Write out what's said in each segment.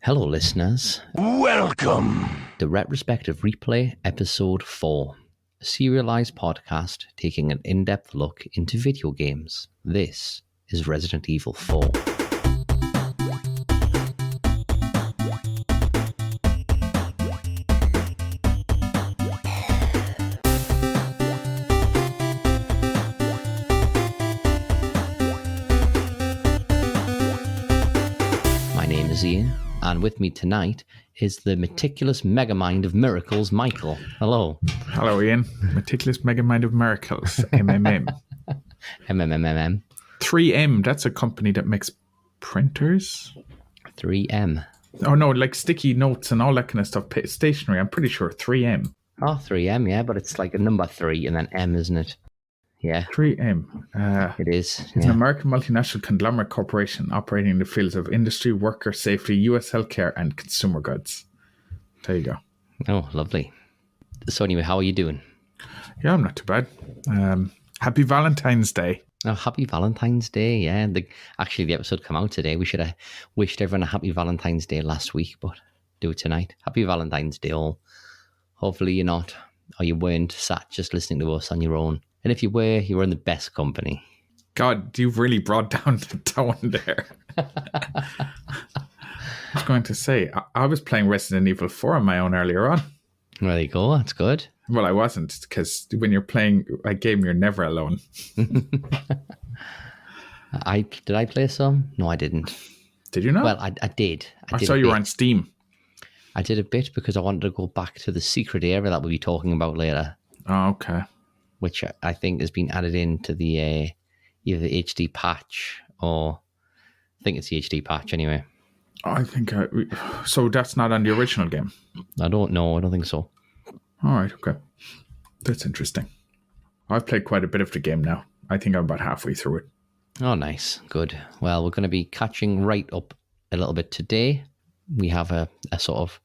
Hello, listeners. Welcome to Retrospective Replay Episode 4, a serialized podcast taking an in-depth look into video games. This is Resident Evil 4. My name is Ian. And with me tonight is the meticulous megamind of miracles, Michael. Hello. Hello, Ian. Meticulous megamind of miracles, MMM. MMMMM. 3M, that's a company that makes printers? 3M. Oh, no, like sticky notes and all that kind of stuff. Stationery, I'm pretty sure 3M. Oh, 3M, yeah, but it's like a number 3 and then M, isn't it? Yeah. 3M. It is. It's an American multinational conglomerate corporation operating in the fields of industry, worker safety, U.S. healthcare, and consumer goods. There you go. Oh, lovely. So anyway, how are you doing? Yeah, I'm not too bad. Happy Valentine's Day. Oh, happy Valentine's Day, yeah. Actually, the episode came out today. We should have wished everyone a happy Valentine's Day last week, but do it tonight. Happy Valentine's Day all. Hopefully you're not, or you weren't sat just listening to us on your own. And if you were, you were in the best company. God, you've really brought down the tone there. I was going to say, I was playing Resident Evil 4 on my own earlier on. There you go, that's good. Well, I wasn't, because when you're playing a game, you're never alone. Did I play some? No, I didn't. Did you not? Well, I did. I saw you were on Steam. I did a bit because I wanted to go back to the secret area that we'll be talking about later. Oh, okay. Which I think has been added into the either the HD patch or I think it's the HD patch anyway. I think so. That's not on the original game. I don't know. I don't think so. All right. Okay. That's interesting. I've played quite a bit of the game now. I think I'm about halfway through it. Oh, nice. Good. Well, we're going to be catching right up a little bit today. We have a sort of,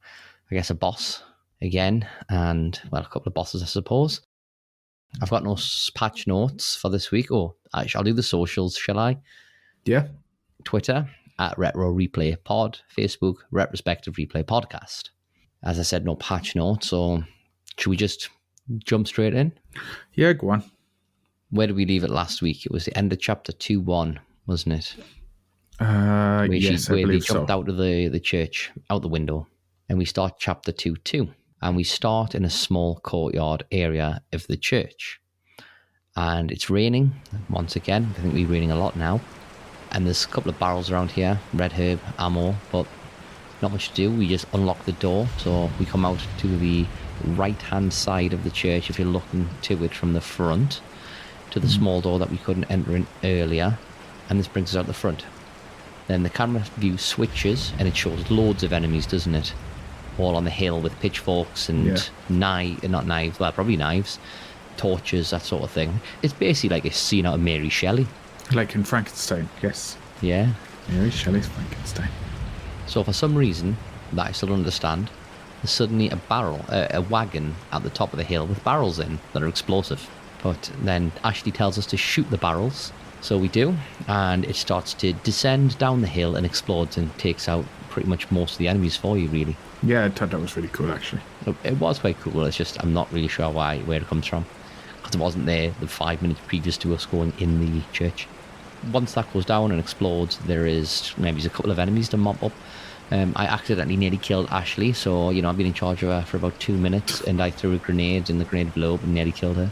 I guess, a boss again, and well, a couple of bosses, I suppose. I've got no patch notes for this week. Oh, I'll do the socials, shall I? Yeah. Twitter, at Retro Replay Pod. Facebook, Retrospective Replay Podcast. As I said, no patch notes, so should we just jump straight in? Yeah, go on. Where did we leave it last week? It was the end of chapter 2-1, wasn't it? Yes, I where believe they jumped out of the church, out the window. And we start chapter 2-2. And we start in a small courtyard area of the church. And it's raining once again. I think we're raining a lot now. And there's a couple of barrels around here, red herb, ammo, but not much to do. We just unlock the door. So we come out to the right-hand side of the church, if you're looking to it from the front, to the small door that we couldn't enter in earlier. And this brings us out the front. Then the camera view switches and it shows loads of enemies, doesn't it? All on the hill with pitchforks and not knives, well, probably knives, torches, that sort of thing. It's basically like a scene out of Mary Shelley. Like in Frankenstein, yes. Yeah. Mary Shelley's Frankenstein. So for some reason that I still don't understand, there's suddenly a wagon at the top of the hill with barrels in that are explosive. But then Ashley tells us to shoot the barrels. So we do, and it starts to descend down the hill and explodes and takes out pretty much most of the enemies for you, really. Yeah, I thought that was really cool, actually. It was quite cool. It's just I'm not really sure where it comes from, because it wasn't there the 5 minutes previous to us going in the church. Once that goes down and explodes, there is maybe a couple of enemies to mop up. I accidentally nearly killed Ashley, so I've been in charge of her for about 2 minutes, and I threw a grenade and the grenade blew up and nearly killed her.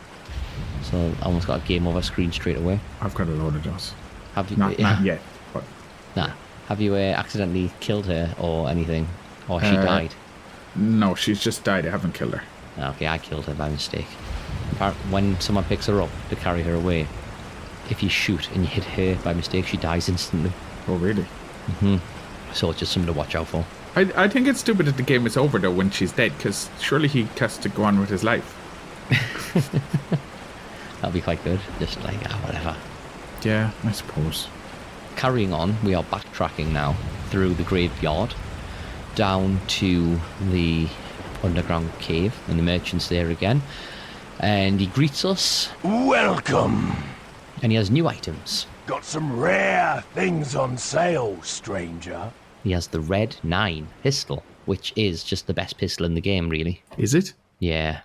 So I almost got a game over screen straight away. I've got a load of those. Have you? Not yet, but... Nah. Have you accidentally killed her or anything? Or she died? No, she's just died. I haven't killed her. Okay, I killed her by mistake. When someone picks her up to carry her away, if you shoot and you hit her by mistake, she dies instantly. Oh, really? Mm-hmm. So it's just something to watch out for. I think it's stupid that the game is over, though, when she's dead, because surely he has to go on with his life. That'll be quite good. Just like, whatever. Yeah, I suppose. Carrying on, we are backtracking now through the graveyard down to the underground cave, and the merchant's there again. And he greets us. Welcome. And he has new items. Got some rare things on sale, stranger. He has the Red 9 pistol, which is just the best pistol in the game, really. Is it? Yeah.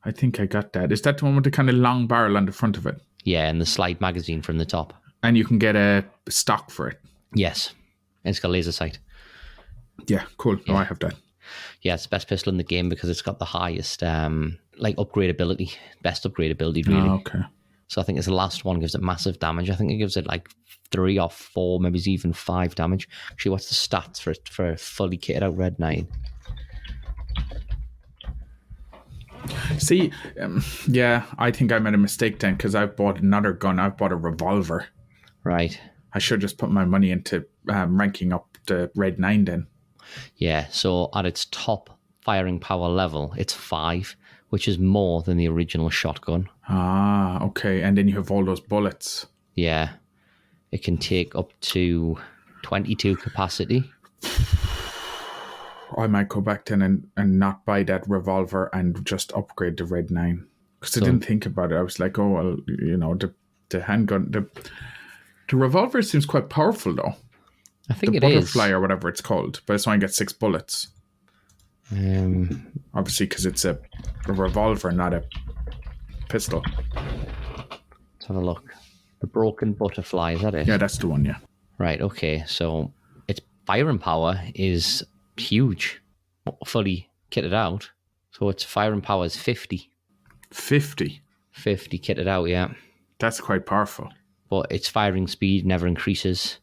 I think I got that. Is that the one with the kind of long barrel on the front of it? Yeah, and the slide magazine from the top. And you can get a stock for it? Yes. And it's got laser sight. Yeah, cool. No, I have that. Yeah, it's the best pistol in the game because it's got the highest upgradability, best upgradability, really. Oh, okay. So I think it's the last one gives it massive damage. I think it gives it like 3 or 4, maybe even 5 damage. Actually, what's the stats for a fully kitted out Red 9? See, yeah, I think I made a mistake then because I bought another gun. I bought a revolver. Right. I should just put my money into ranking up the Red 9 then. Yeah, so at its top firing power level, it's 5, which is more than the original shotgun. Ah, okay. And then you have all those bullets. Yeah. It can take up to 22 capacity. I might go back then and not buy that revolver and just upgrade the Red 9. Because I didn't think about it. I was like, oh, well, the handgun... The revolver seems quite powerful, though. I think the butterfly or whatever it's called, but it's only got 6 bullets. Obviously, because it's a revolver, not a pistol. Let's have a look. The broken butterfly, is that it? Yeah, that's the one, yeah. Right, okay. So its firing power is huge, fully kitted out. So its firing power is 50. 50? 50 kitted out, yeah. That's quite powerful. But its firing speed never increases.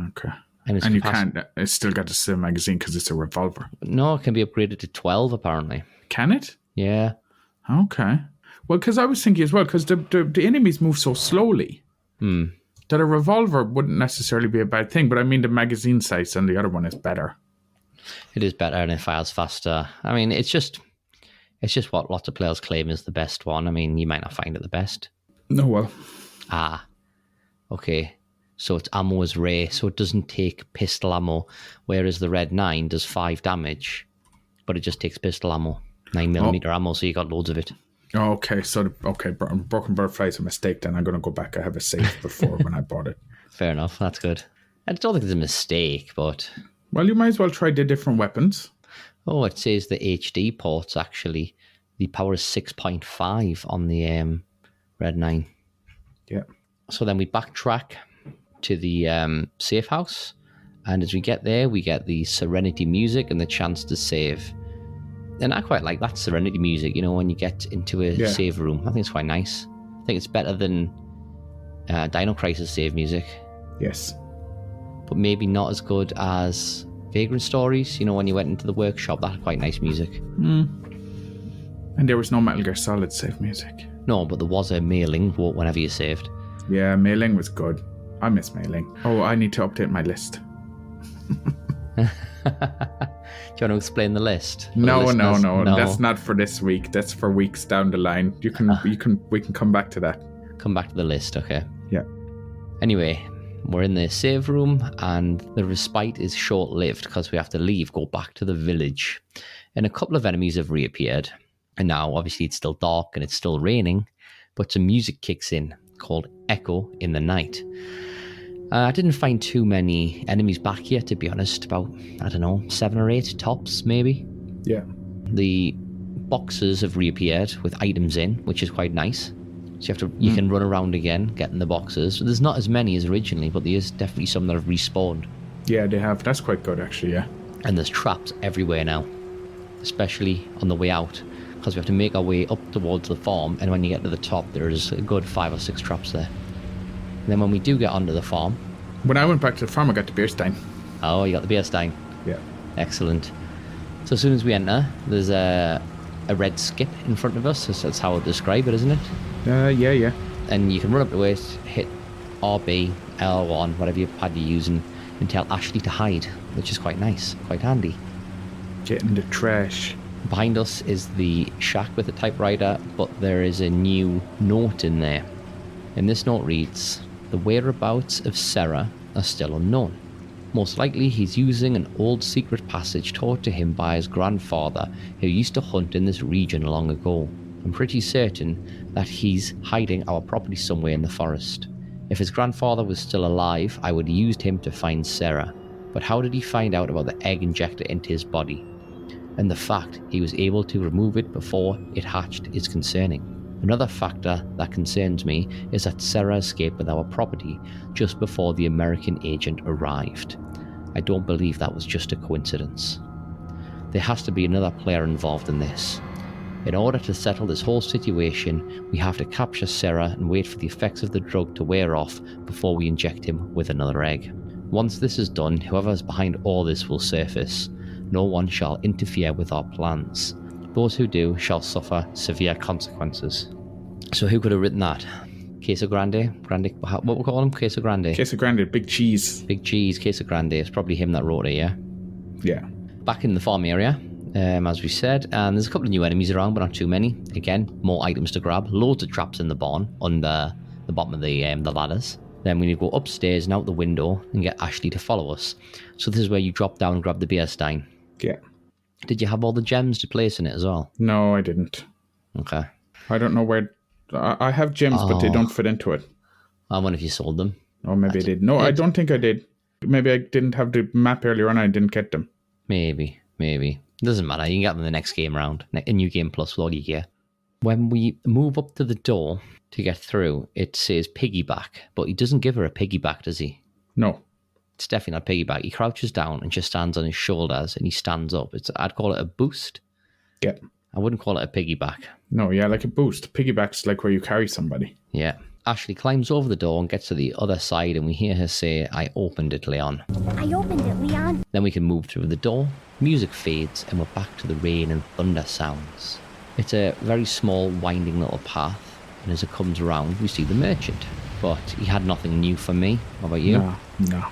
Okay. And you can't, it's still got the same magazine because it's a revolver. No, it can be upgraded to 12 apparently. Can it? Yeah. Okay. Well, because I was thinking as well, because the enemies move so slowly that a revolver wouldn't necessarily be a bad thing. But I mean, the magazine size on the other one is better. It is better and it fires faster. I mean, it's just what lots of players claim is the best one. I mean, you might not find it the best. No, well. Okay. So its ammo is rare, so it doesn't take pistol ammo, whereas the Red 9 does 5 damage, but it just takes pistol ammo, 9mm ammo, so you got loads of it. Oh, okay, so broken butterfly is a mistake. Then I'm going to go back. I have a save before when I bought it. Fair enough. That's good. I don't think it's a mistake, but well, you might as well try the different weapons. Oh, it says the HD ports actually. The power is 6.5 on the Red 9. Yeah. So then we backtrack to the safe house, and as we get there, we get the Serenity music and the chance to save. And I quite like that Serenity music, when you get into a save room. I think it's quite nice. I think it's better than Dino Crisis save music. Yes. But maybe not as good as Vagrant Stories. When you went into the workshop, that had quite nice music. And there was no Metal Gear Solid save music. No, but there was a mailing whenever you saved. Yeah, mailing was good. I miss mailing. Oh, I need to update my list. Do you want to explain the list? No. That's not for this week. That's for weeks down the line. We can come back to that. Come back to the list, okay. Yeah. Anyway, we're in the save room and the respite is short-lived because we have to leave, go back to the village. And a couple of enemies have reappeared. And now, obviously, it's still dark and it's still raining, but some music kicks in called Echo in the Night. I didn't find too many enemies back here, to be honest. About, 7 or 8 tops, maybe. Yeah. The boxes have reappeared with items in, which is quite nice. So you can run around again, getting the boxes. There's not as many as originally, but there is definitely some that have respawned. Yeah, they have. That's quite good, actually, yeah. And there's traps everywhere now, especially on the way out, because we have to make our way up towards the farm, and when you get to the top, there's a good 5 or 6 traps there. And then when we do get onto the farm... When I went back to the farm, I got the beer stein. Oh, you got the beer stein. Yeah. Excellent. So as soon as we enter, there's a red skip in front of us. That's how I would describe it, isn't it? Yeah. And you can run up to it, hit RB, L1, whatever you pad you're using, and tell Ashley to hide, which is quite nice, quite handy. Get in the trash. Behind us is the shack with the typewriter, but there is a new note in there. And this note reads, "The whereabouts of Sarah are still unknown. Most likely he's using an old secret passage taught to him by his grandfather who used to hunt in this region long ago. I'm pretty certain that he's hiding our property somewhere in the forest. If his grandfather was still alive, I would have used him to find Sarah. But how did he find out about the egg injector into his body? And the fact he was able to remove it before it hatched is concerning. Another factor that concerns me is that Sarah escaped with our property just before the American agent arrived. I don't believe that was just a coincidence. There has to be another player involved in this. In order to settle this whole situation, we have to capture Sarah and wait for the effects of the drug to wear off before we inject him with another egg. Once this is done, whoever is behind all this will surface. No one shall interfere with our plans. Those who do shall suffer severe consequences. So who could have written that? Queso Grande? What we call him? Queso Grande? Queso Grande, Big Cheese. Big Cheese, Queso Grande. It's probably him that wrote it, yeah? Yeah. Back in the farm area, as we said, and there's a couple of new enemies around, but not too many. Again, more items to grab. Loads of traps in the barn under the bottom of the ladders. Then we need to go upstairs and out the window and get Ashley to follow us. So this is where you drop down and grab the beer stein. Yeah. Did you have all the gems to place in it as well? No, I didn't. Okay. I don't know where... I have gems, but they don't fit into it. I wonder if you sold them. Oh, maybe I did. No, I don't think I did. Maybe I didn't have the map earlier on and I didn't get them. Maybe. Doesn't matter. You can get them the next game round. A new game plus with all your gear. When we move up to the door to get through, it says piggyback, but he doesn't give her a piggyback, does he? No. It's definitely not piggyback. He crouches down and just stands on his shoulders and he stands up. I'd call it a boost. Yeah. I wouldn't call it a piggyback. No, yeah, like a boost. Piggyback's like where you carry somebody. Yeah. Ashley climbs over the door and gets to the other side and we hear her say, "I opened it, Leon." I opened it, Leon. Then we can move through the door. Music fades and we're back to the rain and thunder sounds. It's a very small, winding little path. And as it comes around, we see the merchant. But he had nothing new for me. What about you? No.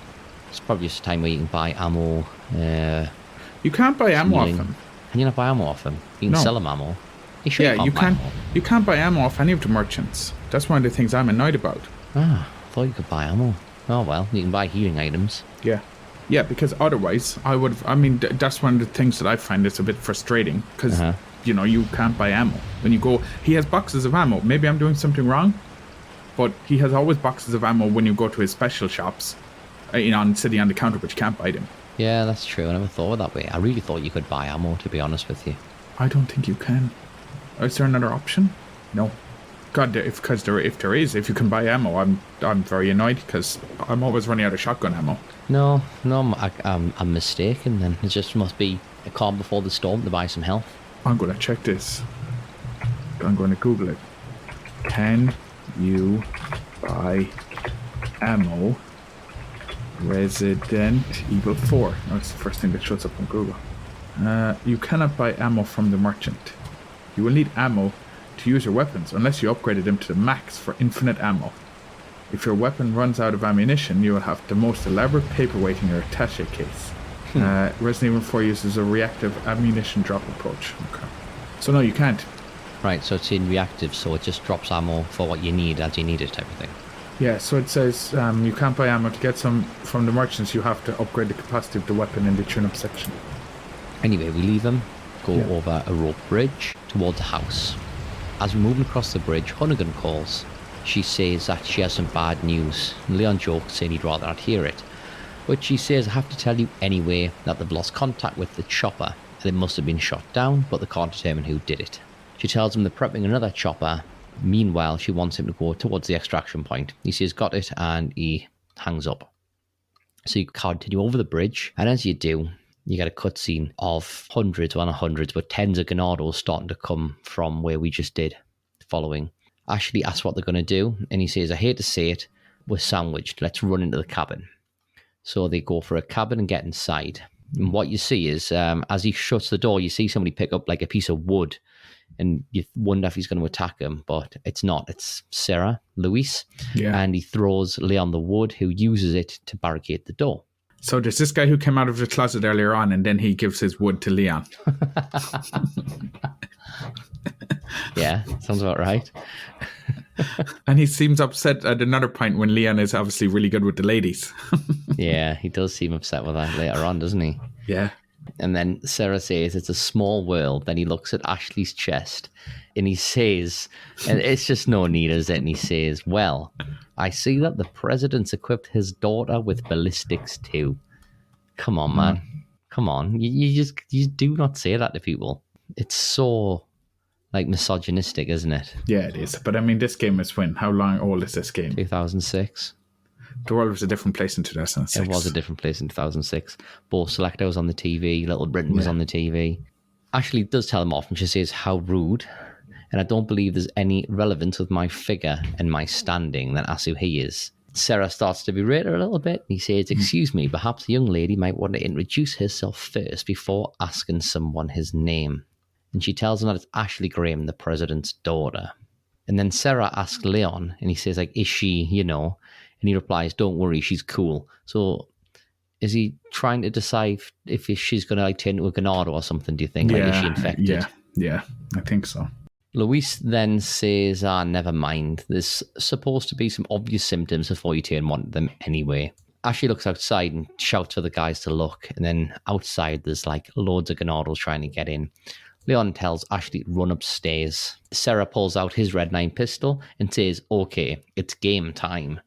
It's probably just a time where you can buy ammo. You can't buy ammo off healing. him. Can you not buy ammo off him? You can sell him ammo. You can't buy ammo off any of the merchants. That's one of the things I'm annoyed about. I thought you could buy ammo. Oh well, you can buy healing items. Yeah, because otherwise that's one of the things that I find is a bit frustrating because you can't buy ammo. When you go, he has boxes of ammo. Maybe I'm doing something wrong, but he has always boxes of ammo when you go to his special shops, sitting on the counter, but you can't buy them. Yeah, that's true. I never thought of it that way. I really thought you could buy ammo, to be honest with you. I don't think you can. Is there another option? No. God, if you can buy ammo, I'm very annoyed because I'm always running out of shotgun ammo. No, I'm mistaken then. It just must be a calm before the storm to buy some health. I'm going to check this. I'm going to Google it. Can you buy ammo Resident Evil 4? That's the first thing that shows up on Google. You cannot buy ammo from the merchant. You will need ammo to use your weapons unless you upgraded them to the max for infinite ammo. If your weapon runs out of ammunition, you will have the most elaborate paperweight in your attaché case. Resident Evil 4 uses a reactive ammunition drop approach. Okay. So no, you can't. Right, so it's in reactive, so it just drops ammo for what you need as you need it type of thing. Yeah, so it says you can't buy ammo. To get some from the merchants, you have to upgrade the capacity of the weapon in the tune-up section. Anyway, we leave them, go over a rope bridge towards a house. As we're moving across the bridge, Hunnigan calls. She says that she has some bad news. Leon jokes, saying he'd rather not hear it. But she says, "I have to tell you anyway that they've lost contact with the chopper. They must have been shot down, but they can't determine who did it." She tells him they're prepping another chopper. Meanwhile, she wants him to go towards the extraction point. He says, "Got it," and he hangs up. So you continue over the bridge, and as you do, you get a cutscene of hundreds but tens of Ganados starting to come from where we just did, following. Ashley asks what they're going to do, and he says, "I hate to say it, we're sandwiched. Let's run into the cabin." So they go for a cabin and get inside. And what you see is, as he shuts the door, you see somebody pick up like a piece of wood, and you wonder if he's going to attack him, but it's not. It's Sarah, Luis, and he throws Leon the wood, who uses it to barricade the door. So there's this guy who came out of the closet earlier on, and then he gives his wood to Leon. Yeah, sounds about right. And he seems upset at another point when Leon is obviously really good with the ladies. Yeah, he does seem upset with that later on, doesn't he? Yeah. And then Sarah says, "It's a small world." Then he looks at Ashley's chest and he says, and it's just no need, is it? And he says, "Well, I see that the president's equipped his daughter with ballistics too." Come on, man. Come on. You do not say that to people. It's so, like, misogynistic, isn't it? Yeah, it is. But I mean, this game is when? How long old is this game? 2006. The world was a different place in 2006. It was a different place in 2006. Bo Selector was on the TV. Little Britain was on the TV. Ashley does tell him off, and she says, how rude. And I don't believe there's any relevance with my figure and my standing than as who he is. Sarah starts to berate her a little bit. He says, excuse me, perhaps the young lady might want to introduce herself first before asking someone his name. And she tells him that it's Ashley Graham, the president's daughter. And then Sarah asks Leon, and he says, like, is she, you know? And he replies, don't worry, she's cool. So is he trying to decide if she's going to, like, turn into a Ganado or something, do you think? Like, is she infected? Yeah, I think so. Luis then says, never mind. There's supposed to be some obvious symptoms before you turn one of them anyway. Ashley looks outside and shouts for the guys to look. And then outside, there's like loads of Ganados trying to get in. Leon tells Ashley to run upstairs. Sarah pulls out his Red 9 pistol and says, okay, it's game time.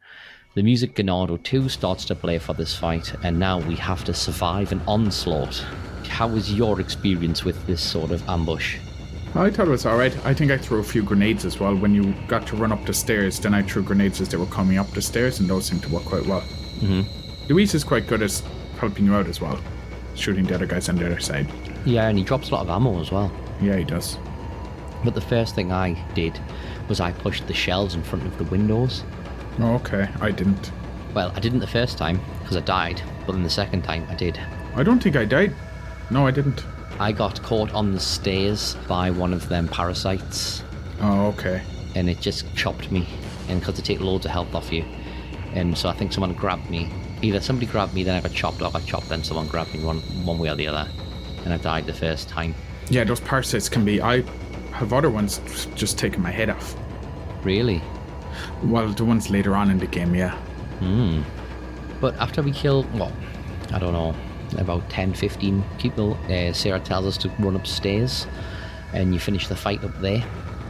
The music Ganado 2 starts to play for this fight, and now we have to survive an onslaught. How was your experience with this sort of ambush? I thought it was alright. I think I threw a few grenades as well. When you got to run up the stairs, then I threw grenades as they were coming up the stairs, and those seemed to work quite well. Luis is quite good at helping you out as well, shooting the other guys on the other side. Yeah, and he drops a lot of ammo as well. Yeah, he does. But the first thing I did was I pushed the shelves in front of the windows. Oh, okay. I didn't. Well, I didn't the first time because I died, but then the second time I did. I don't think I died. No, I didn't. I got caught on the stairs by one of them parasites. Oh, okay. And it just chopped me. And because they take loads of health off you. And so I think someone grabbed me. Either somebody grabbed me, then I got chopped, or I got chopped, then someone grabbed me one way or the other. And I died the first time. Yeah, those parasites can be... I have other ones just taking my head off. Really? Well, the ones later on in the game, yeah. But after we kill, well, I don't know, about 10, 15 people, Sarah tells us to run upstairs and you finish the fight up there.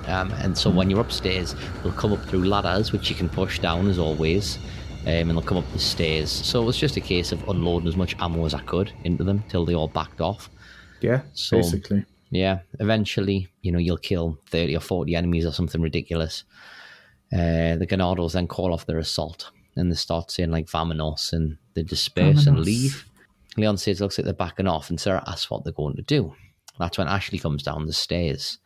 And so when you're upstairs, they'll come up through ladders, which you can push down as always, and they'll come up the stairs. So it was just a case of unloading as much ammo as I could into them till they all backed off. Yeah, so, basically. Yeah, eventually, you know, you'll kill 30 or 40 enemies or something ridiculous. The Ganados then call off their assault and they start saying like Vamonos, and they disperse and leave. Leon says it looks like they're backing off, and Sarah asks what they're going to do. That's when Ashley comes down the stairs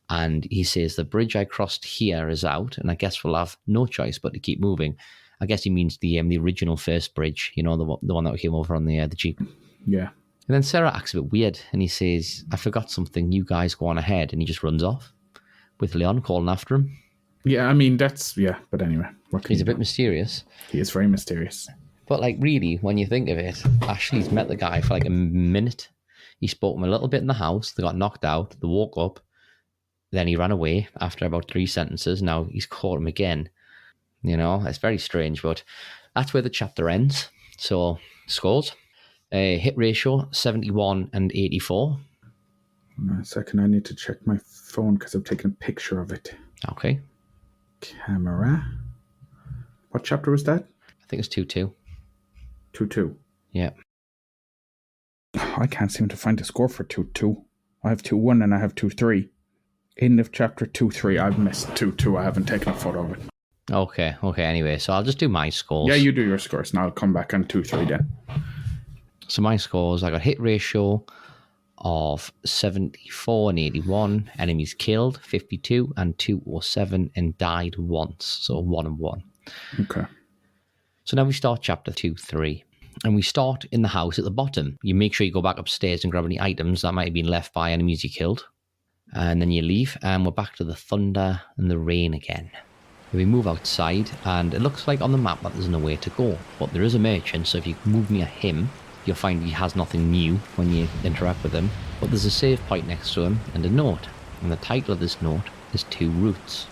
and he says, the bridge I crossed here is out, and I guess we'll have no choice but to keep moving. I guess he means the original first bridge, you know, the one that came over on the Jeep. Yeah. And then Sarah acts a bit weird and he says, I forgot something, you guys go on ahead, and he just runs off with Leon calling after him. Yeah, I mean, that's... Yeah, but anyway. He's a bit mysterious. He is very mysterious. But, like, really, when you think of it, Ashley's met the guy for, like, a minute. He spoke to him a little bit in the house. They got knocked out. They woke up. Then he ran away after about 3 sentences. Now he's caught him again. You know, it's very strange, but that's where the chapter ends. So, scores. Hit ratio, 71 and 84. A second, I need to check my phone because I've taken a picture of it. Okay. Camera. What chapter was that? I think it's 2-2. 2-2. Yeah. I can't seem to find a score for 2-2. I have 2-1 and I have 2-3. End of chapter 2-3. I've missed 2-2. I haven't taken a photo of it. Okay, anyway, so I'll just do my scores. Yeah, you do your scores and I'll come back on 2-3 then. So my scores, I got hit ratio of 74 and 81, enemies killed 52 and 207, and died once, so 1 and 1. Okay. So now we start chapter 2-3, and we start in the house at the bottom. You make sure you go back upstairs and grab any items that might have been left by enemies you killed, and then you leave, and we're back to the thunder and the rain again. We move outside, and it looks like on the map that there's nowhere to go, but there is a merchant, so if you move near him, you'll find he has nothing new when you interact with him, but there's a save point next to him and a note, and the title of this note is 2 Roots.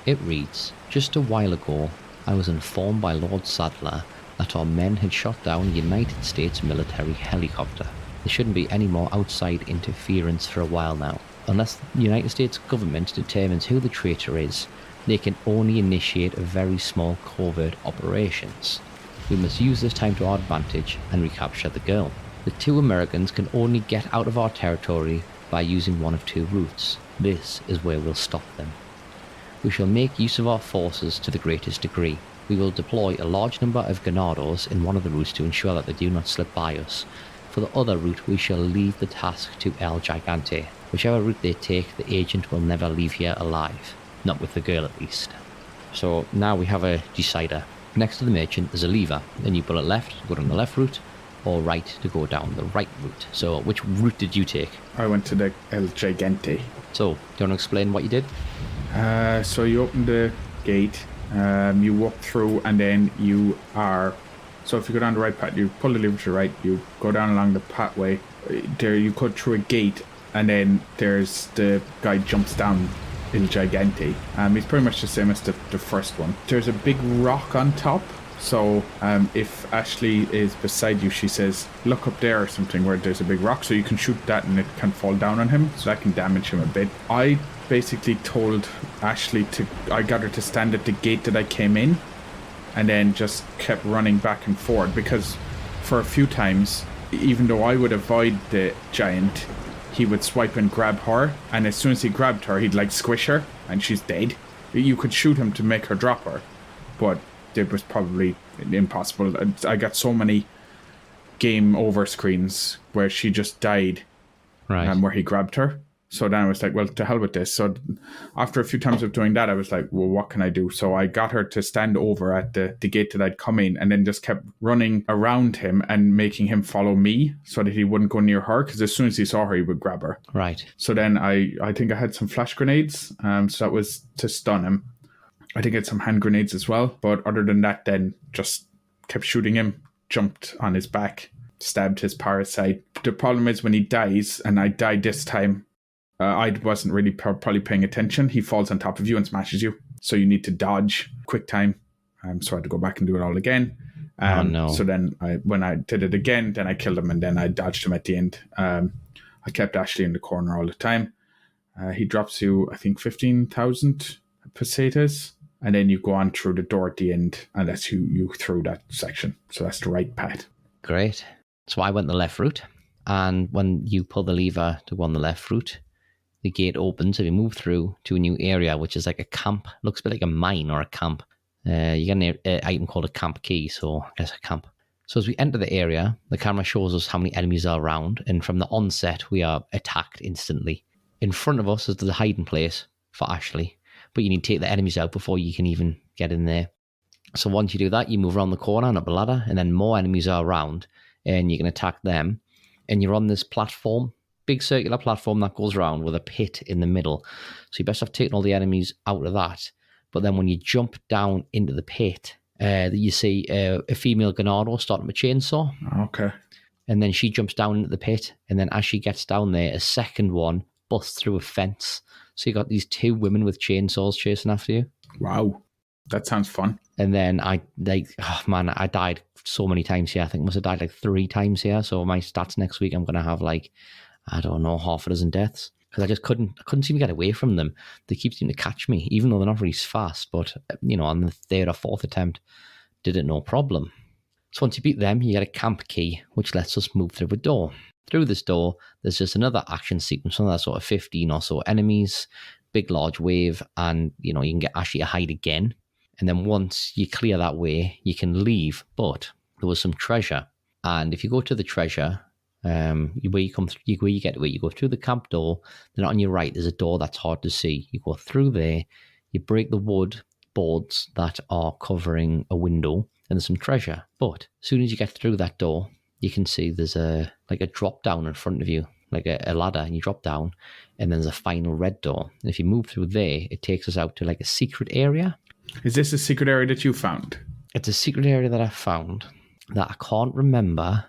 It reads, just a while ago, I was informed by Lord Sadler that our men had shot down a United States military helicopter. There shouldn't be any more outside interference for a while now. Unless the United States government determines who the traitor is, they can only initiate very small covert operations. We must use this time to our advantage and recapture the girl. The two Americans can only get out of our territory by using one of two routes. This is where we'll stop them. We shall make use of our forces to the greatest degree. We will deploy a large number of Ganados in one of the routes to ensure that they do not slip by us. For the other route, we shall leave the task to El Gigante. Whichever route they take, the agent will never leave here alive. Not with the girl, at least. So now we have a decider. Next to the merchant, there's a lever. Then you pull it left to go down the left route, or right to go down the right route. So which route did you take? I went to the El Gigante. So, do you want to explain what you did? So you open the gate, you walk through, and then you are... So if you go down the right path, you pull the lever to the right, you go down along the pathway. There you go through a gate, and then there's the guy jumps down El Gigante. He's pretty much the same as the first one. There's a big rock on top. So if Ashley is beside you, she says, look up there or something where there's a big rock, so you can shoot that and it can fall down on him, so that can damage him a bit. I basically told Ashley I got her to stand at the gate that I came in, and then just kept running back and forth, because for a few times, even though I would avoid the giant, he would swipe and grab her, and as soon as he grabbed her, he'd like squish her, and she's dead. You could shoot him to make her drop her, but it was probably impossible. I got so many game over screens where she just died, right? Where he grabbed her. So then I was like, well, to hell with this. So after a few times of doing that, I was like, well, what can I do? So I got her to stand over at the gate that I'd come in, and then just kept running around him and making him follow me so that he wouldn't go near her, because as soon as he saw her, he would grab her. Right. So then I think I had some flash grenades, so that was to stun him. I think I had some hand grenades as well, but other than that, then just kept shooting him, jumped on his back, stabbed his parasite. The problem is when he dies, and I died this time, I wasn't really probably paying attention. He falls on top of you and smashes you, so you need to dodge quick time. So I had to go back and do it all again. Oh no! So then when I did it again, then I killed him, and then I dodged him at the end. I kept Ashley in the corner all the time. He drops you, I think, 15,000 pesetas. And then you go on through the door at the end, and that's you through that section. So that's the right path. Great. So I went the left route, and when you pull the lever to go on the left route, the gate opens and you move through to a new area, which is like a camp. Looks a bit like a mine or a camp. You get an item called a camp key, so I guess a camp. So as we enter the area, the camera shows us how many enemies are around, and from the onset, we are attacked instantly. In front of us is the hiding place for Ashley, but you need to take the enemies out before you can even get in there. So once you do that, you move around the corner and up a ladder, and then more enemies are around, and you can attack them. And you're on this platform, big circular platform that goes around with a pit in the middle. So you best have taken all the enemies out of that. But then when you jump down into the pit, you see a female Ganado starting with a chainsaw. Okay. And then she jumps down into the pit, and then as she gets down there, a second one busts through a fence. So you got these two women with chainsaws chasing after you. Wow. That sounds fun. And then I died so many times here. I think I must have died like 3 times here. So my stats next week, I'm going to have like, I don't know, half a dozen deaths. Because I just couldn't seem to get away from them. They keep seeming to catch me, even though they're not very fast. But, you know, on the 3rd or 4th attempt, did it no problem. So once you beat them, you get a camp key, which lets us move through a door. Through this door, there's just another action sequence, another sort of 15 or so enemies, big large wave, and, you know, you can get Ashley to hide again. And then once you clear that way, you can leave. But there was some treasure. And if you go to the treasure, where you go through the camp door, then on your right, there's a door that's hard to see. You go through there, you break the wood boards that are covering a window, and there's some treasure. But as soon as you get through that door, you can see there's a drop down in front of you, like a ladder, and you drop down, and then there's a final red door. And if you move through there, it takes us out to like a secret area. Is this a secret area that you found? It's a secret area that I found that I can't remember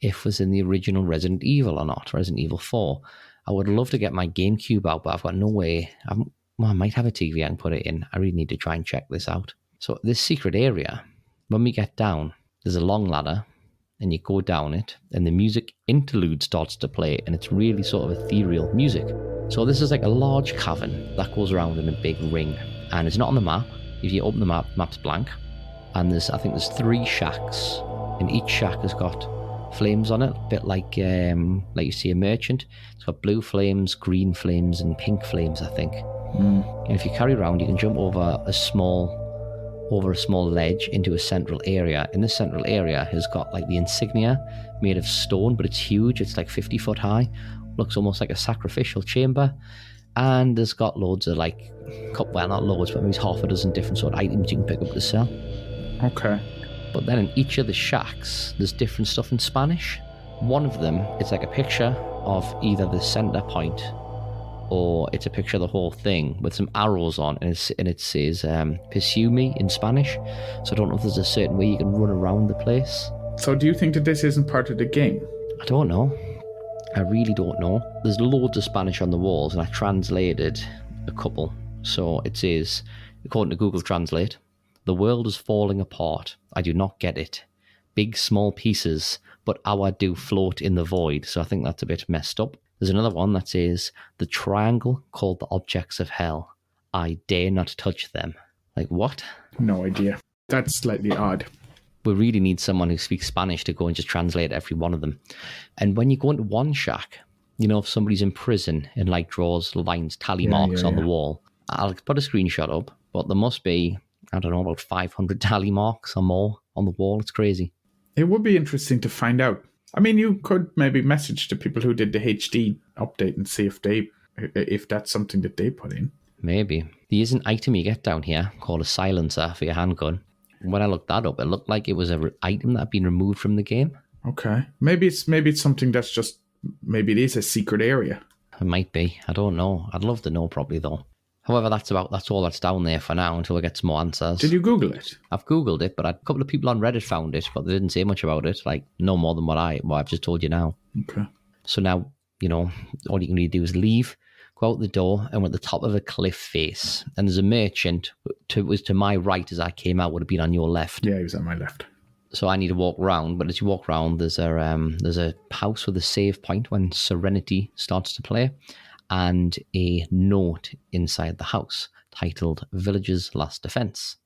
if it was in the original Resident Evil or not, Resident Evil 4. I would love to get my GameCube out, but I've got no way. I might have a TV I can put it in. I really need to try and check this out. So this secret area, when we get down, there's a long ladder, and you go down it, and the music interlude starts to play, and it's really sort of ethereal music. So this is like a large cavern that goes around in a big ring, and it's not on the map. If you open the map, map's blank. And I think there's 3 shacks, and each shack has got flames on it, a bit like you see a merchant. It's got blue flames, green flames, and pink flames, I think. And if you carry around, you can jump over a small ledge into a central area. And this central area has got like the insignia made of stone, but it's huge. It's like 50 foot high. Looks almost like a sacrificial chamber. And there's got loads of well, not loads, but maybe half a dozen different sort of items you can pick up to sell. Okay. But then in each of the shacks, there's different stuff in Spanish. One of them, it's like a picture of either the center point, or it's a picture of the whole thing with some arrows on, and it says "Pursue me" in Spanish. So I don't know if there's a certain way you can run around the place. So do you think that this isn't part of the game? I don't know. I really don't know. There's loads of Spanish on the walls, and I translated a couple. So it says, according to Google Translate, "The world is falling apart. I do not get it. Big, small pieces, but our do float in the void." So I think that's a bit messed up. There's another one that says, "The triangle called the objects of hell. I dare not touch them." Like, what? No idea. That's slightly odd. We really need someone who speaks Spanish to go and just translate every one of them. And when you go into one shack, if somebody's in prison and draws lines, tally marks on the wall, I'll put a screenshot up, but there must be, I don't know, about 500 tally marks or more on the wall. It's crazy. It would be interesting to find out. I mean, you could maybe message the people who did the HD update and see if that's something that they put in. Maybe. There is an item you get down here called a silencer for your handgun. When I looked that up, it looked like it was an item that had been removed from the game. Okay. Maybe it's something that's just, maybe it is a secret area. It might be. I don't know. I'd love to know properly though. However, that's all that's down there for now until we get some more answers. Did you Google it? I've Googled it, but a couple of people on Reddit found it, but they didn't say much about it. No more than what I've just told you now. Okay. So now, all you can really do is leave, go out the door, and we're at the top of a cliff face. And there's a merchant, was to my right as I came out, would have been on your left. Yeah, he was on my left. So I need to walk around, but as you walk around, there's a house with a save point when Serenity starts to play, and a note inside the house titled "Village's Last Defense."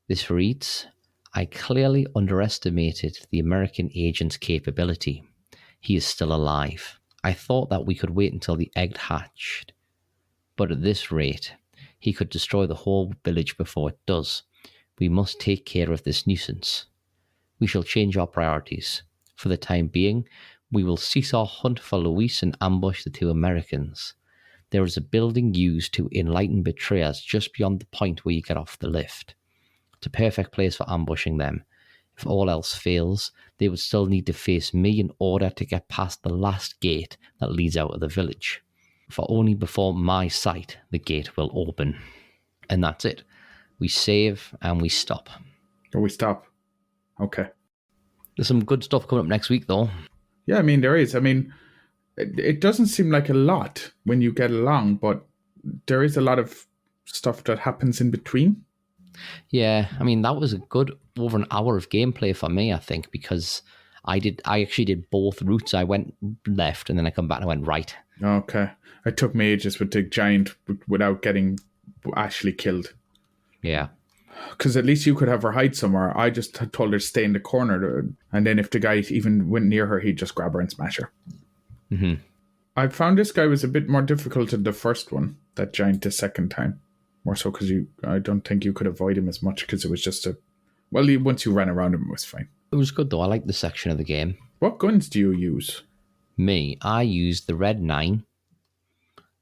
This reads, "I clearly underestimated the American agent's capability. He is still alive. I thought that we could wait until the egg hatched. But at this rate, he could destroy the whole village before it does. We must take care of this nuisance. We shall change our priorities. For the time being, we will cease our hunt for Luis and ambush the 2 Americans. There is a building used to enlighten betrayers just beyond the point where you get off the lift. It's a perfect place for ambushing them. If all else fails, they would still need to face me in order to get past the last gate that leads out of the village. For only before my sight the gate will open." And that's it. We save and we stop. Oh, we stop. Okay. There's some good stuff coming up next week, though. Yeah, I mean, there is. I mean, it doesn't seem like a lot when you get along, but there is a lot of stuff that happens in between. Yeah, I mean, that was a good over an hour of gameplay for me, I think, because I actually did both routes. I went left and then I come back and I went right. Okay. It took me ages with the giant without getting Ashley killed. Yeah. Because at least you could have her hide somewhere. I just told her to stay in the corner, and then if the guy even went near her, he'd just grab her and smash her. Mm-hmm. I found this guy was a bit more difficult than the first one, that giant, the second time. More so because I don't think you could avoid him as much because it was just once you ran around him, it was fine. It was good though. I liked the section of the game. What guns do you use? Me, I used the Red 9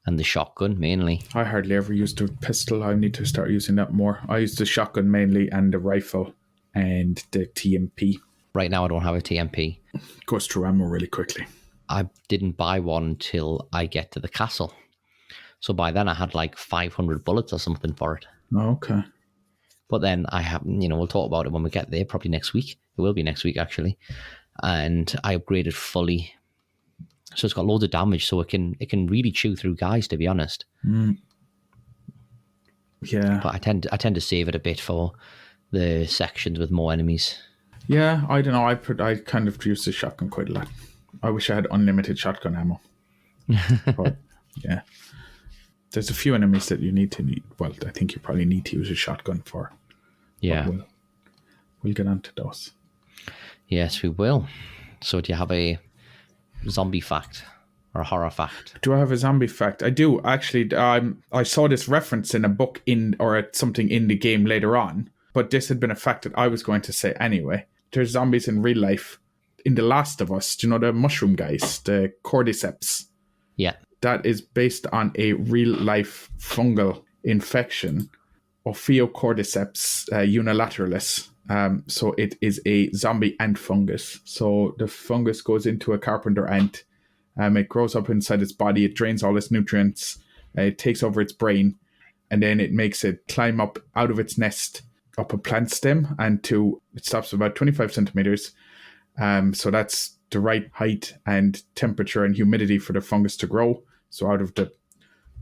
and the shotgun mainly. I hardly ever used a pistol. I need to start using that more. I use the shotgun mainly and the rifle and the TMP. Right now I don't have a TMP. It goes through ammo really quickly. I didn't buy one until I get to the castle. So by then I had 500 bullets or something for it. Okay. But then I haven't, we'll talk about it when we get there, probably next week. It will be next week, actually. And I upgraded fully. So it's got loads of damage, so it can really chew through guys, to be honest. Mm. Yeah. But I tend to save it a bit for the sections with more enemies. Yeah, I don't know. I kind of use the shotgun quite a lot. I wish I had unlimited shotgun ammo. But yeah. There's a few enemies that you need. Well, I think you probably need to use a shotgun for. Yeah. We'll get on to those. Yes, we will. So do you have a zombie fact or a horror fact? Do I have a zombie fact? I do, actually. I saw this reference in a book or something in the game later on, but this had been a fact that I was going to say anyway. There's zombies in real life. In The Last of Us, do you know the mushroom guys, the cordyceps? Yeah. That is based on a real-life fungal infection, Ophiocordyceps unilateralis. So it is a zombie ant fungus. So the fungus goes into a carpenter ant. It grows up inside its body. It drains all its nutrients. It takes over its brain. And then it makes it climb up out of its nest, up a plant stem, and it stops about 25 centimeters. So that's the right height and temperature and humidity for the fungus to grow. So out of the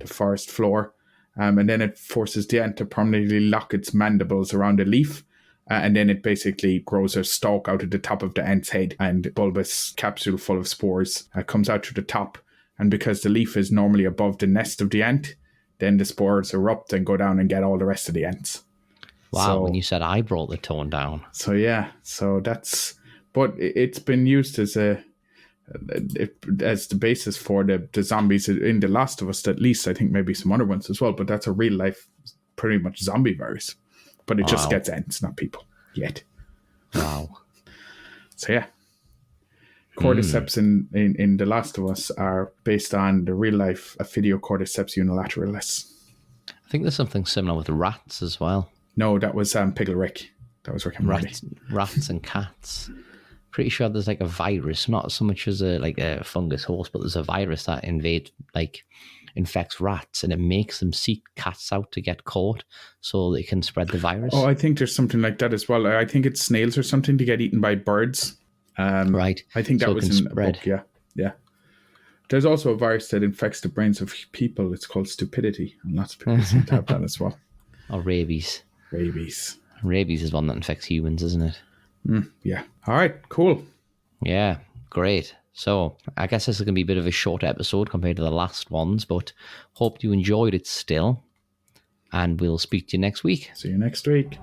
forest floor. And then it forces the ant to permanently lock its mandibles around a leaf. And then it basically grows a stalk out of the top of the ant's head, and a bulbous capsule full of spores comes out to the top. And because the leaf is normally above the nest of the ant, then the spores erupt and go down and get all the rest of the ants. Wow, So, when you said I brought the tone down. So yeah, so that's... But it's been used as the basis for the zombies in The Last of Us, at least. I think maybe some other ones as well, but that's a real life, pretty much zombie virus. But it just gets ants, not people, yet. Wow. So yeah. Cordyceps in The Last of Us are based on the real life Ophiocordyceps unilateralis. I think there's something similar with rats as well. No, that was Piggle Rick. That was Rick and Morty. Rats and cats. Pretty sure there's like a virus, not so much as a fungus horse, but there's a virus that infects rats, and it makes them seek cats out to get caught so they can spread the virus. Oh, I think there's something like that as well. I think it's snails or something to get eaten by birds. Right. I think that So it was can in spread. a book, yeah. There's also a virus that infects the brains of people. It's called stupidity, and lots of people seem to have that as well. Or rabies. Rabies. Rabies is one that infects humans, isn't it? Yeah. All right, cool. Yeah, great. So I guess this is going to be a bit of a short episode compared to the last ones, but hope you enjoyed it still. And we'll speak to you next week. See you next week.